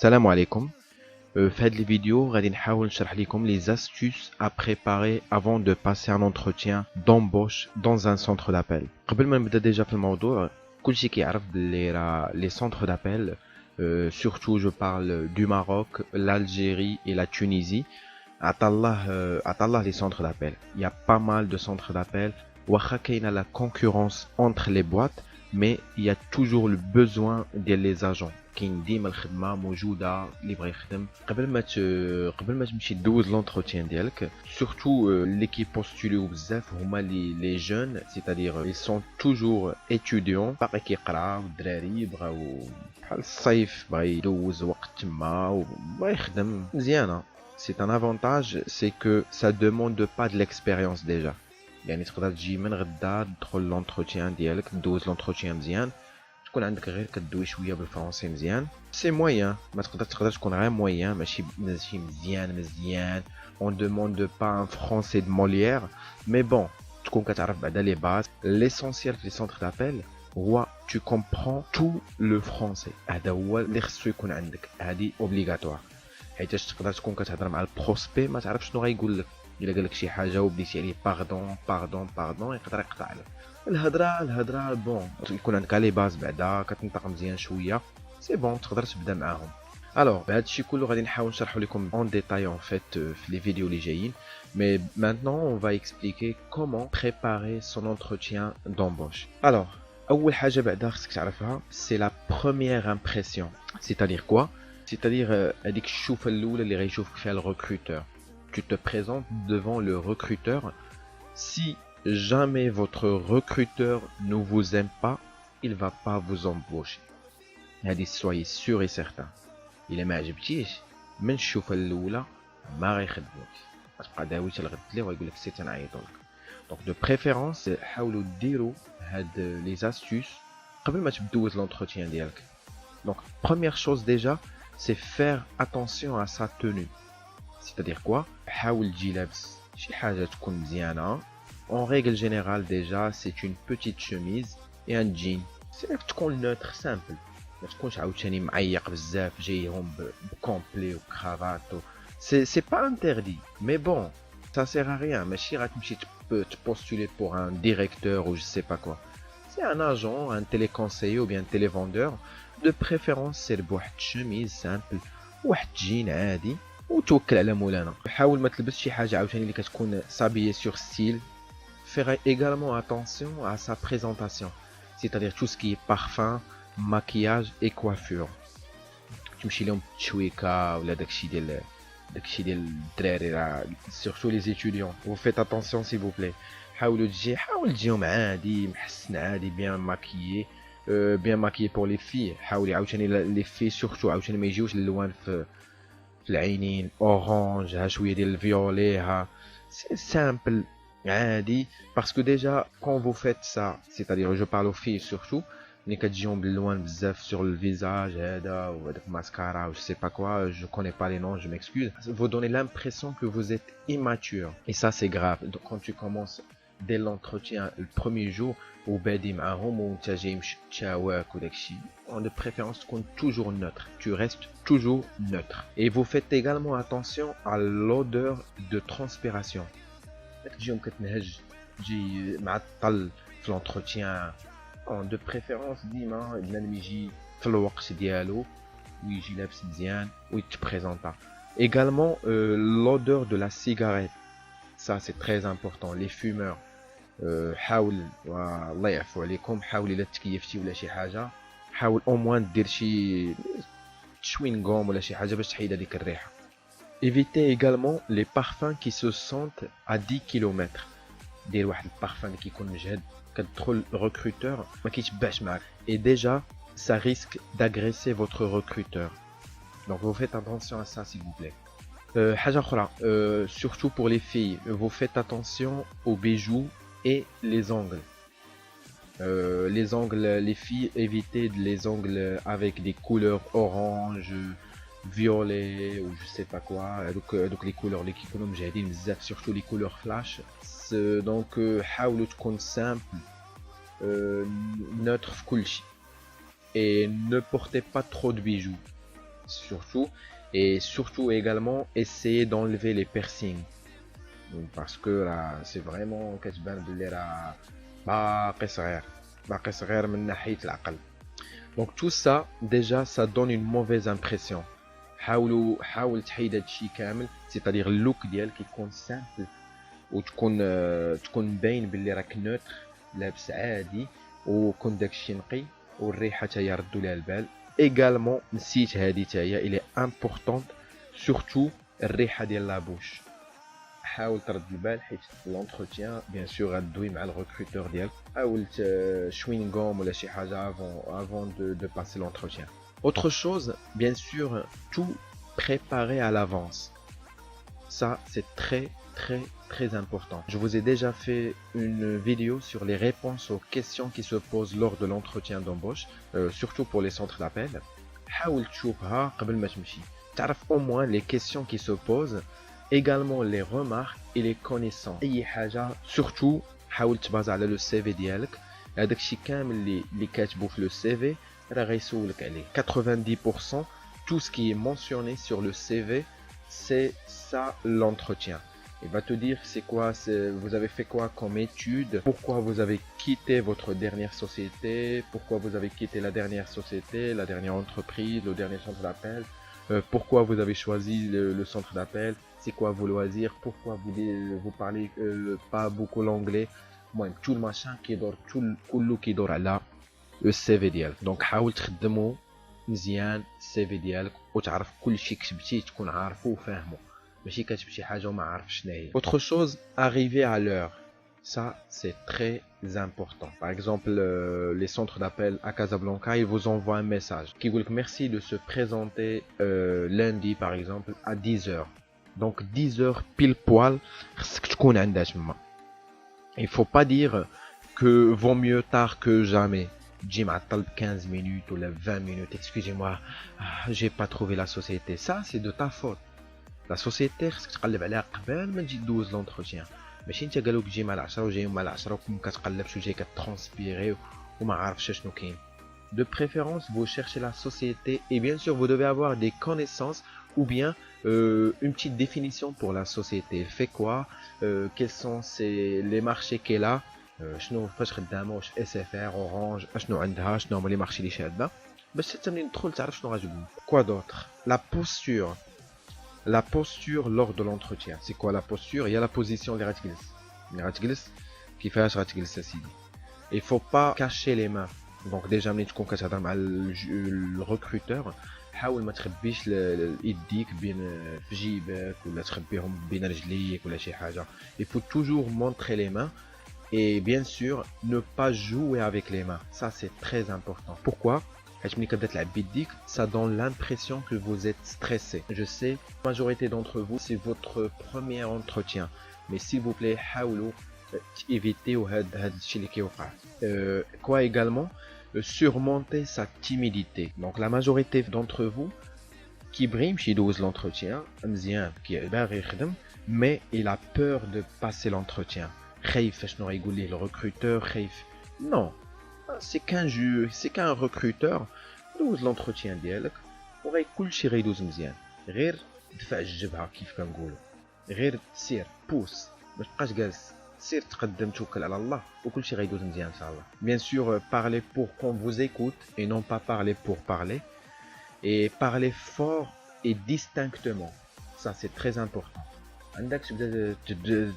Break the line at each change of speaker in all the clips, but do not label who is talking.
Salam alaikum. Faites les vidéos, غادي نحاول نشرح لكم les astuces à préparer avant de passer un entretien d'embauche dans un centre d'appel. قبل ما نبدا déjà في الموضوع كلشي كيعرف بلي راه les centres d'appel surtout je parle du Maroc, l'Algérie et la Tunisie. عطا الله les centres d'appel. Il y a pas mal de centres d'appel. واخا كاينه la concurrence entre les boîtes, mais il y a toujours le besoin ديال les agents. كاين ديما الخدمه موجوده اللي بغى يخدم قبل ما تمشي دوز لونتروتيان ديالك surtout اللي كيبوستوليو بزاف هما لي جون c'est-à-dire ils sont toujours étudiants باقي كيقراو الدراري بغاو بحال الصيف بغا يدوز وقت تما وبغا يخدم مزيانه. C'est un avantage, c'est que ça demande pas de l'expérience déjà. يعني تقدر تجي من غدا تدخل لونتروتيان ديالك دوز لونتروتيان مزيان تكون عندك غير كدوي شويه بالفرنسي مزيان سي موين ما تقدر تكون غير موين ماشي مزيان on demande pas un français de Molière mais bon تكون كتعرف بعدا لي باز l'essentiel في les centres d'appel هو tu comprends tout le français هذا هو اللي خصو يكون عندك هذه اوبليغاتوار حيتاش تقدر تكون كتهضر مع البروسبي ما تعرفش شنو غايقول لك الا قال لك شي حاجه وبديتي عليه باردون يقدر يقطع لك الهضره بون يكون عندك لي باز بعدا كتنطق مزيان شويه سي بون تقدر تبدا معاهم. الوغ بهذا الشيء كله غادي نحاول نشرحه لكم اون ديتاي ان فيت في لي فيديو اللي جايين مي maintenant on va expliquer comment préparer son entretien d'embauche. alors اول حاجه بعدا خصك تعرفها c'est la première impression c'est-à-dire quoi c'est-à-dire هذيك الشوفه الاولى اللي غيشوفك فيها الريكروتور. Tu te présentes devant le recruteur. Si jamais votre recruteur ne vous aime pas, il va pas vous embaucher. Soyez sûr et certain. Il est ما عجبتيش من الشوفه الاولى ما غيخدموك غتبقى داوي حتى الغد ليه ويقول لك سي تنعيطوا لك. دونك دو بريفيرونس حاولوا ديروا هاد لي astuces قبل ما تبداو l'entretien ديالك. Donc première chose déjà, c'est faire attention à sa tenue. C'est-à-dire quoi? حاول تجي لابس شي حاجه تكون مزيانه. En règle générale déjà, c'est une petite chemise et un jean. C'est تكون neutre simple. ما تكونش عاوتاني معيق بزاف جايهم بكومبلي وكرافات. C'est pas interdit, mais bon, ça sert à rien. ماشي غتمشي postuler pour un directeur ou je sais pas quoi. C'est un agent, un téléconseiller ou bien un télévendeur. De préférence, c'est بواحد chemise simple, واحد jean عادي. وتوكل على مولانا. حاول ما تلبس شي حاجه عاوتاني اللي كتكون s'habiller sur style. Faire également attention à sa présentation, c'est-à-dire tout ce qui est parfum, maquillage et coiffure. تمشي لهم تشويكا ولا داكشي ديال الدراري راه surtout les étudiants. Vous faites attention s'il vous plaît. حاول تجيهم عادي محسن عادي bien maquillé. Bien maquillé pour les filles. حاولي عاوتاني les filles surtout عاوتاني ما يجيوش الالوان في العينين اورانج ها شويه ديال الفيولي ها سي سامبل عادي parce que déjà quand vous faites ça c'est-à-dire je parle aux filles surtout ملي كتجيهم باللوان بزاف sur le visage هذا وهذاك mascara ou je sais pas quoi je connais pas les noms je m'excuse vous donnez l'impression que vous êtes immature et ça c'est grave. Donc quand tu commences dès l'entretien le premier jour وبادي معاهم وانت جاي مشتاواك وداكشي de préférence تكون toujours neutre. Tu restes toujours neutre. Et vous faites également attention à l'odeur de transpiration. تجيهم كتنهج تجي معطل في l'entretien. De préférence ديما بنادم يجي في الوقت ديالو ويجي لابس مزيان ويتبريزونطا. Également l'odeur de la cigarette. Ça c'est très important. Les fumeurs حاول والله يعفو عليكم حاول الا تكيفتي ولا شي حاجه حاول او موان دير شي شوين غوم ولا شي حاجه باش تحيد هذيك الريحه. Évitez également les parfums qui se sentent à 10 km. دير واحد البارفان اللي كيكون مجهد كتدخل recruteur ما كيتبعش معاك et déjà ça risque d'agresser votre recruteur. Donc vous faites attention à ça s'il vous plaît. حاجه اخرى surtout pour les filles vous faites attention aux bijoux et les ongles. Les ongles, les filles, évitez les ongles avec des couleurs orange, violet ou je sais pas quoi. Donc les couleurs les كيكونوا مجهدين بزاف surtout les couleurs flash. Donc حاولوا تكون simple, neutre في كلشي. Et ne portez pas trop de bijoux. surtout. Et surtout également, essayez d'enlever les piercings. Parce que là, c'est vraiment كتبان بلي راه باقي صغير من ناحية العقل. Donc tout ça, déjà, ça donne une mauvaise impression. حاول تحيد هادشي كامل، c'est-à-dire اللوك ديالك يكون سامبل وتكون باين باللي راك نوتر لابس عادي وكون داكشي نقي والريحه تاهي ردوا ليها البال. ايغالمون نسيت هادي تاهي الي امبورطونط سورتو الريحه ديال لابوش. حاول ترد البال حيت لونتروتيان بيان سور غدوي مع الريكروتور ديالك. حاول شوينغوم ولا شي حاجه avant de passer l'entretien. Autre chose, bien sûr, tout préparer à l'avance. Ça, c'est très important. Je vous ai déjà fait une vidéo sur les réponses aux questions qui se posent lors de l'entretien d'embauche, surtout pour les centres d'appel. حاول تشوفها قبل ما تمشي. تعرف au moins les questions qui se posent, également les remarques et les connaissances. أي حاجة surtout حاول تبازا على le CV ديالك. هذاك الشيء كامل اللي كاتبو في le CV راه غيسولك عليه. 90% tout ce qui est mentionné sur le CV, c'est ça l'entretien. Il va te dire c'est quoi, vous avez fait quoi comme étude, pourquoi vous avez quitté votre dernière société, pourquoi vous avez quitté la dernière société, la dernière entreprise, le dernier centre d'appel, pourquoi vous avez choisi le centre d'appel, c'est quoi vos loisirs, pourquoi vous parlez pas beaucoup l'anglais. Moi, tout le machin qui dort, tout qui dort là, le CV ديالك. Donc حاول تخدمو مزيان السيفي ديالك وتعرف كل شيء كتبتيه تكون عارفه وفاهمه، ماشي كتب شي حاجه وما عارفش شنو هي. Autre chose, arriver à l'heure. Ça, c'est très important. Par exemple, les centres d'appel à Casablanca, ils vous envoient un message qui vous dit merci de se présenter lundi, par exemple, à 10h. Donc 10h pile poil, خصك تكون عندها تما. Il faut pas dire que vaut mieux tard que jamais. تجي معطل 15 minutes ou 20 minutes. Excusez-moi, j'ai pas trouvé la société. Ça, c'est de ta faute. La société, خصك تقلب عليها قبل ما تجي دوز لونتروتيان. ماشي انت قالوك تجي مع 10 وجاي مع 10 وكون كتقلبش وجاي كترونسبيري وما عارفش شنو كاين. De préférence, vous cherchez la société et bien sûr, vous devez avoir des connaissances ou bien une petite définition pour la société. Elle fait quoi, quels sont les marchés qu'elle a, شنو فاش خدامه، واش SFR Orange، اشنو عندها، شنو هما لي مارشي اللي شادة، باش حتى ملي تدخل تعرف شنو غتقول. Quoi d'autre? La posture. La posture lors de l'entretien. C'est quoi la posture? Il y a la position اللي غتجلس. اللي غتجلس كيفاش غتجلس اسيدي. Il faut pas cacher les mains. Donc déjà ملي تكون كتهضر مع الريكروتور حاول ما تخبيش يديك بين في جيبك ولا تخبيهم بين رجليك ولا شي حاجه. Il faut toujours montrer les mains et bien sûr ne pas jouer avec les mains. Ça c'est très important. Pourquoi? حيت ملي كتبدا تلعب بيديك ça donne l'impression que vous êtes stressé. Je sais, la majorité d'entre vous c'est votre premier entretien, mais s'il vous plaît حاولوا éviter هاد الشيء اللي كيوقع. Quoi également? Surmonter sa timidité. Donc la majorité d'entre vous qui brille chez l'entretien, mais il a peur de passer l'entretien. Le recruteur, non, c'est qu'un jeu, c'est qu'un recruteur. L'entretien ديالك وغاي كلشي غيدوز مزيان، غير دفع الجبهه كيف كنقولوا، غير سير بوس ما تبقاش جالس، سير تقدم توكل على الله وكلشي غيدوز مزيان ان شاء الله. Bien sûr, parlez pour qu'on vous écoute et non pas parler pour parler, et parler fort et distinctement. Ça c'est très important. عندك تبدا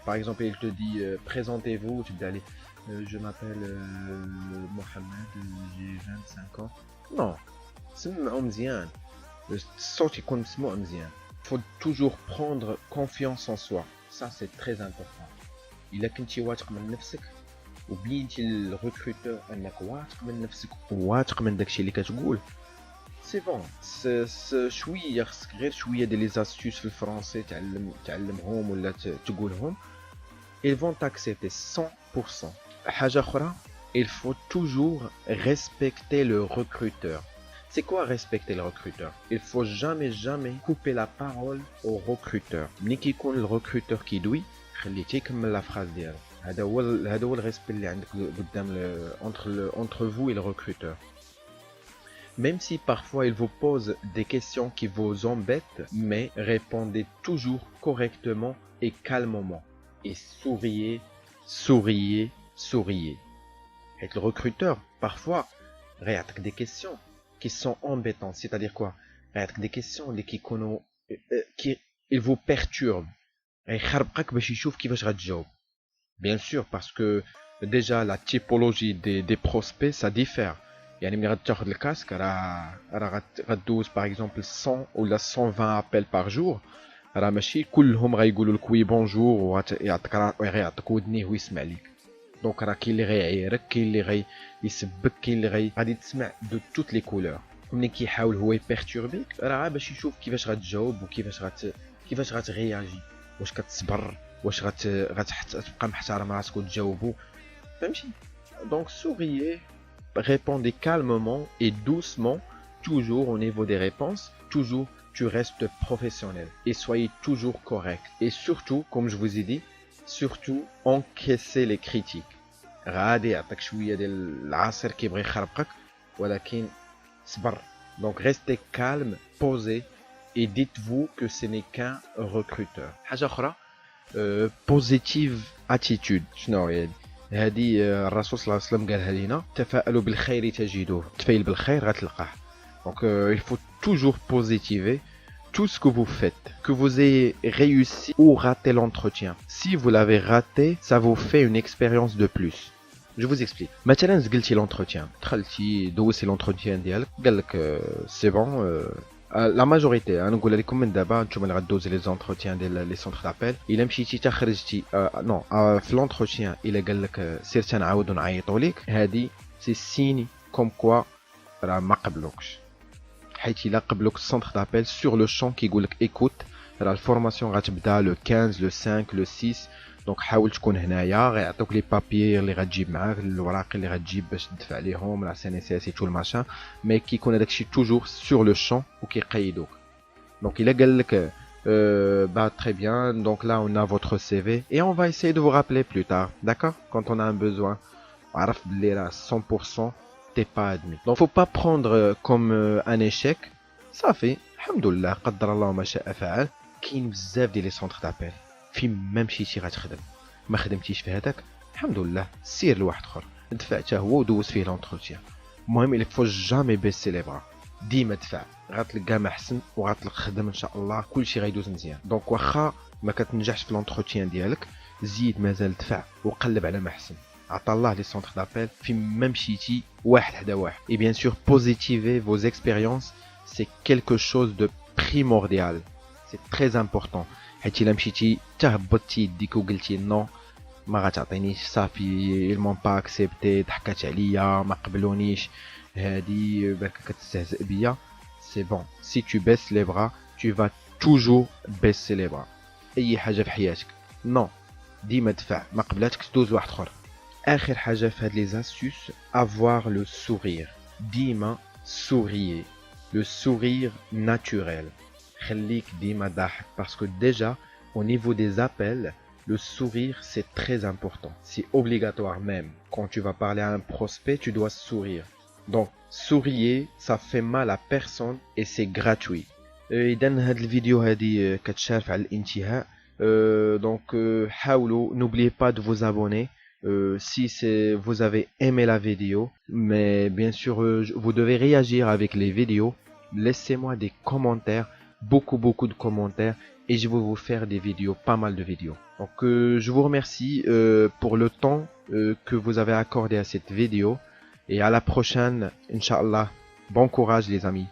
par exemple il te dit présentez-vous, tu peux aller je m'appelle Mohamed, j'ai 25 ans. Non, سمعوا مزيان، الصوت يكون مسموع مزيان. Faut toujours prendre confiance en soi. Ça c'est très important. إلا كنتي واثق من نفسك وبينتي للريكروتور انك واثق من نفسك وواثق من داكشي اللي كتقول، سي بون. شويه خصك غير شويه ديال لي زاستوس في الفرنسي تعلمهم ولا تقولهم. Ils vont t'accepter 100%. حاجه اخرى، il faut toujours respecter le recruteur. C'est quoi respecter le recruteur? Il faut jamais couper la parole au recruteur. ملي كيكون الريكروتور كيدوي خليه تيكمل لا فراز ديالو. هذا هو الريسبي اللي عندك قدام entre vous et le recruteur. Même si parfois il vous pose des questions qui vous embêtent, mais répondez toujours correctement et calmement. Et souriez, souriez, souriez. Et le recruteur, parfois, réacte des questions qui sont embêtantes. C'est-à-dire quoi? Réacte des questions qui il vous perturbe. Bien sûr, parce que déjà la typologie des prospects, ça diffère. يعني ملي غتاخد الكاسك راه غدوز باغ اكزومبل 100 ولا 120 ابل باغ جور، راه ماشي كلهم غيقولوا لك وي بونجور ويعطيك ودنيه ويسمع ليك. دونك راه كاين اللي غيعيرك، كاين اللي غيسبك، كاين اللي غادي تسمع دو توت لي كولور. ملي كيحاول هو يبيرتوربيك راه باش يشوف كيفاش غتجاوب وكيفاش غترياجي، واش كتصبر، واش غتبقى محترم راسك وتجاوبو، فهمتي؟ دونك souriez, répondez calmement et doucement, toujours au niveau des réponses, toujours tu restes professionnel et soyez toujours correct. Et surtout, comme je vous ai dit, surtout encaissez les critiques. غادي يعطيك شويه ديال العصير كيبغي يخربقك ولكن صبر. Donc restez calme, posez et dites-vous que ce n'est qu'un recruteur. حاجه اخرى positive attitude. شنو هي هذه؟ الرسول صلى الله عليه وسلم قالها لينا: تفاءلوا بالخير تجدوه. تفائل بالخير غتلقاه. Donc il faut toujours positiver tout ce que vous faites, que vous ayez réussi ou raté l'entretien. Si vous l'avez raté, ça vous fait une expérience de plus. Je vous explique. مثلا زقلتي l'entretien، دخلتي دوزتي l'entretien ديالك، قال لك سي بون. لا ماجوريتي انا نقول لكم من دابا نتوما اللي غدوزي لي زونتروتيان ديال لي سونتر دابيل، الا مشيتي حتى خرجتي نو في لونتروتيان الا قال لك سير تنعاودو نعيطوا ليك، هادي سي سيني كوم كوا راه ما قبلوكش. حيت الا قبلوك السونتر دابيل سور لو شون كيقول لك ايكوت، راه الفورماسيون غتبدا لو 15 لو 5 لو 6، دونك حاول تكون هنايا. غيعطوك لي بابيي اللي غتجيب معاك، الوراق اللي غتجيب باش تدفع ليهم لا سي ان اس تو الماشان، مي كيكون هذاك الشيء توجور سور لو شون وكيقيدوك. دونك الا قال لك bah très bien, donc là on a votre CV et on va essayer de vous rappeler plus tard, d'accord, quand on a un besoin. عرف بلي راه 100% t'es pas admis. Donc faut pas prendre comme un échec. صافي الحمد لله قدر الله ما شاء فعل. كاين بزاف ديال لي سونتر دابيل فين ما مشيتي غتخدم، ما خدمتيش في هذاك الحمد لله سير لواحد اخر دفع حتى هو ودوز فيه لونتروتيان. المهم il faut jamais baisser les bras، ديما دفع، غتلقى ما احسن وغتلقى خدم ان شاء الله، كلشي غيدوز مزيان. دونك واخا ما كتنجحش في لونتروتيان ديالك زيد مازال دفع وقلب على ما احسن. عطا الله لي سونتر دابيل فين ما مشيتي واحد حدا واحد. Et bien sûr positiver vos expériences, c'est quelque chose de primordial, c'est très important. حيت الا مشيتي تهبطتي يديك وقلتي نو ما غتعطينيش صافي، المون با اكسبتي، ضحكات عليا، ما قبلونيش، هادي برك كتستهزئ بيا، سي بون. سي tu baisses les bras, tu vas toujours baisser les bras. اي حاجه في حياتك نو ديما دفع، ما قبلاتك دوز واحد اخر. اخر حاجه في هاد لي زاستوس، avoir le sourire. ديما souriez, le sourire naturel. خليك ديما ضاحك parce que déjà au niveau des appels, le sourire c'est très important, c'est obligatoire même. Quand tu vas parler à un prospect, tu dois sourire. Donc souriez, ça fait mal à personne et c'est gratuit. اذا هاد الفيديو هادي كتشارف على الانتهاء. Donc حاولوا n'oubliez pas de vous abonner si vous avez aimé la vidéo, mais bien sûr vous devez réagir avec les vidéos. Laissez-moi des commentaires, beaucoup de commentaires, et je vais vous faire des vidéos, pas mal de vidéos. Donc je vous remercie pour le temps que vous avez accordé à cette vidéo, et à la prochaine, Inch'Allah. Bon courage les amis.